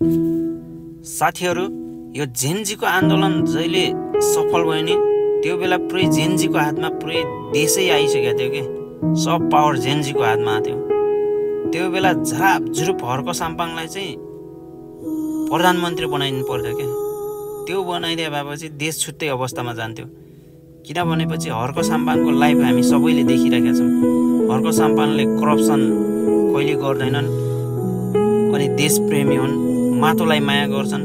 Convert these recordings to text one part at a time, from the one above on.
साथीहरू, यो जेनजीको आन्दोलन जहिले सफल भयो नि त्यो बेला पुरै जेनजीको हातमा पुरै देशै आइसकेको थियो के। सब पावर जेनजीको हातमा थियो। त्यो बेला झरापझुरुप हर्क साम्पाङलाई चाहिँ प्रधानमन्त्री बनाइदिनु पर्थ्यो क्या। त्यो बनाइदिए भएपछि देश छुट्टै अवस्थामा जान्थ्यो। किनभनेपछि हर्क साम्पाङको लाइफ हामी सबैले देखिरहेका छौँ। हर्क साम्पाङले करप्सन कहिले गर्दैनन्, अनि देशप्रेमी हुन्, माटोलाई माया गर्छन्,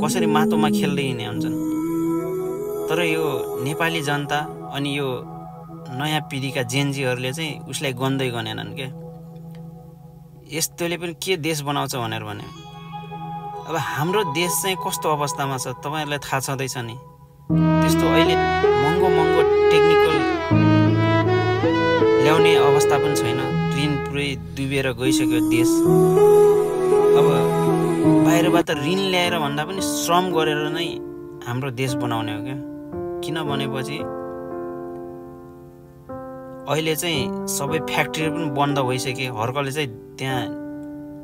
कसरी माटोमा खेल्दै हिँड्ने हुन्छन्। तर यो नेपाली जनता अनि यो नयाँ पिँढीका जेनजीहरूले चाहिँ उसलाई गन्दै गनेनन् क्या। यस्तोले पनि के देश बनाउँछ भनेर भने अब हाम्रो देश चाहिँ कस्तो अवस्थामा छ तपाईँहरूलाई थाहा छँदैछ नि। त्यस्तो अहिले महँगो महँगो टेक्निकल ल्याउने अवस्था पनि छैन। ऋण पुरै डुबेर गइसक्यो देश। अब बाहिरबाट ऋण ल्याएर भन्दा पनि श्रम गरेर नै हाम्रो देश बनाउने हो क्या। किनभनेपछि अहिले चाहिँ सबै फ्याक्ट्री पनि बन्द भइसके। हर्कले चाहिँ त्यहाँ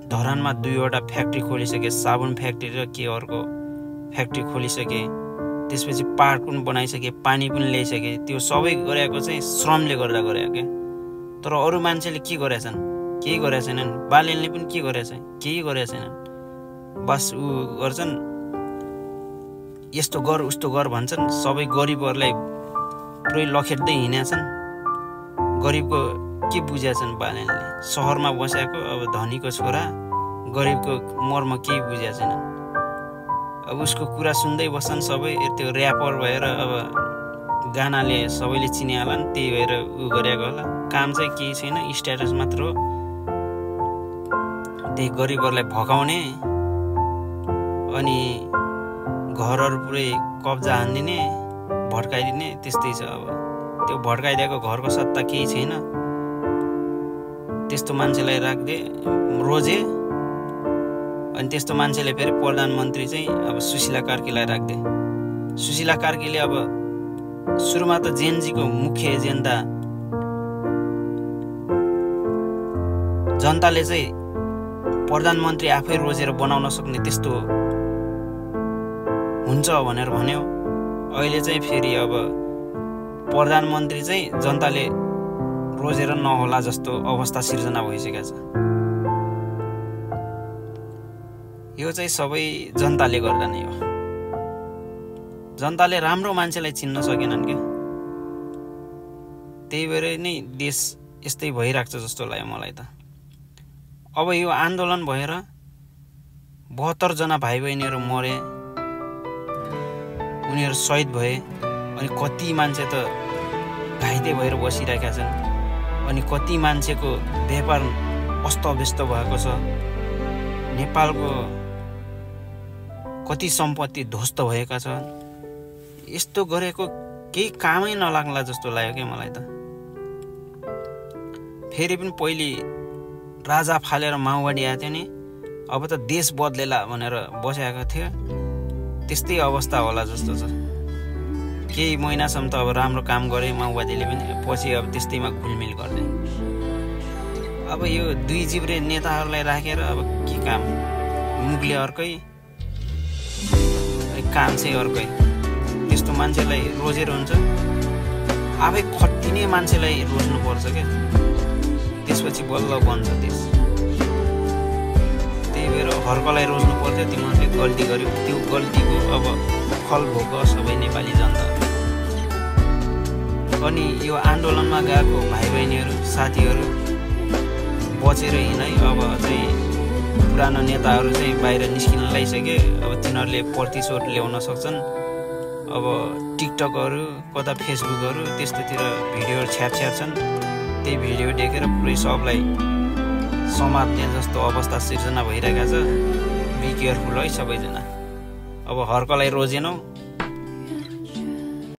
धरानमा 2वटा फ्याक्ट्री खोलिसके, साबुन फ्याक्ट्री र के अर्को फ्याक्ट्री खोलिसके। त्यसपछि पार्क पनि बनाइसके, पानी पनि ल्याइसके। त्यो सबै गरेको चाहिँ श्रमले गर्दा गरेको क्या। तर अरू मान्छेले के गरेछन्? केही गरेका छैनन्। बालेनले पनि के गरेछ? केही गरेका छैनन्। बस ऊ गर्छन्, यस्तो गर उस्तो गर भन्छन्। सबै गरिबहरूलाई पुरै लखेट्दै हिँडेछन्। गरिबको के बुझेछन् बालेनले? सहरमा बसेको अब धनीको छोरा गरिबको मर्म केही बुझेको छैनन्। अब उसको कुरा सुन्दै बस्छन् सबै। त्यो ऱ्यापर भएर अब गानाले सबैले चिनिहालन्, त्यही भएर ऊ गरेको होला। काम चाहिँ केही छैन, स्ट्याटस मात्र हो। त्यही गरिबहरूलाई भगाउने अनि घरहरू पुरै कब्जा हानिदिने, भड्काइदिने, त्यस्तै छ। अब त्यो भड्काइदिएको घरको सत्ता केही छैन। त्यस्तो मान्छेलाई राख्दे रोजे, अनि त्यस्तो मान्छेले फेरि प्रधानमन्त्री चाहिँ अब सुशीला कार्कीलाई राख्दे। सुशीला कार्कीले अब सुरुमा त जेनजीको मुख्य एजेन्डा जनताले चाहिँ प्रधानमन्त्री आफै रोजेर बनाउन सक्ने त्यस्तो हुन्छ भनेर भन्यो। अहिले चाहिँ फेरि अब प्रधानमन्त्री चाहिँ जनताले रोजेर नहोला जस्तो अवस्था सिर्जना भइसकेको छ। यो चाहिँ सबै जनताले गर्दा नै हो। जनताले राम्रो मान्छेलाई चिन्न सकेनन् क्या। त्यही भएर नै देश यस्तै भइरहेको छ जस्तो लाग्यो मलाई त। अब यो आन्दोलन भएर 72 जना भाइ बहिनीहरू मरे, उनीहरू शहीद भए। अनि कति मान्छे त घाइते भएर बसिरहेका छन्। अनि कति मान्छेको व्यापार अस्तव्यस्त भएको छ। नेपालको कति सम्पत्ति ध्वस्त भएका छन्। यस्तो गरेको केही कामै नलाग्ला जस्तो लाग्यो क्या मलाई त। फेरि पनि पहिले राजा फालेर माओवादी आएको थियो नि, अब त देश बदलेला भनेर बसेको थियो। त्यस्तै अवस्था होला जस्तो छ। केही महिनासम्म त अब राम्रो काम गरे माओवादीले पनि, पछि अब त्यस्तैमा घुलमिल गर्दै। अब यो दुई जिब्रे नेताहरूलाई राखेर अब के काम? मुखले अर्कै, काम चाहिँ अर्कै। त्यस्तो मान्छेलाई रोजेर हुन्छ? आफै खटिने मान्छेलाई रोज्नुपर्छ क्या। त्यसपछि बल्ल बन्छ देश। त्यही भएर हर्कलाई रोज्नु पर्थ्यो। तिमीहरूले गल्ती गर्यो, त्यो गल्तीको अब फल भोग सबै नेपाली जनता। अनि यो आन्दोलनमा गएको भाइ बहिनीहरू, साथीहरू बचेर हिँडाइ। अब चाहिँ पुरानो नेताहरू चाहिँ बाहिर निस्किन लागिसके। अब तिनीहरूले प्रतिशोध ल्याउन सक्छन्। अब टिकटकहरू, कता फेसबुकहरू त्यस्तोतिर भिडियोहरू छ्याप्छन्। त्यही भिडियो देखेर पुरै सबलाई समात्ने जस्तो अवस्था सिर्जना भइरहेको छ। बी केयरफुल है सबैजना। अब हर्कलाई रोजेनौ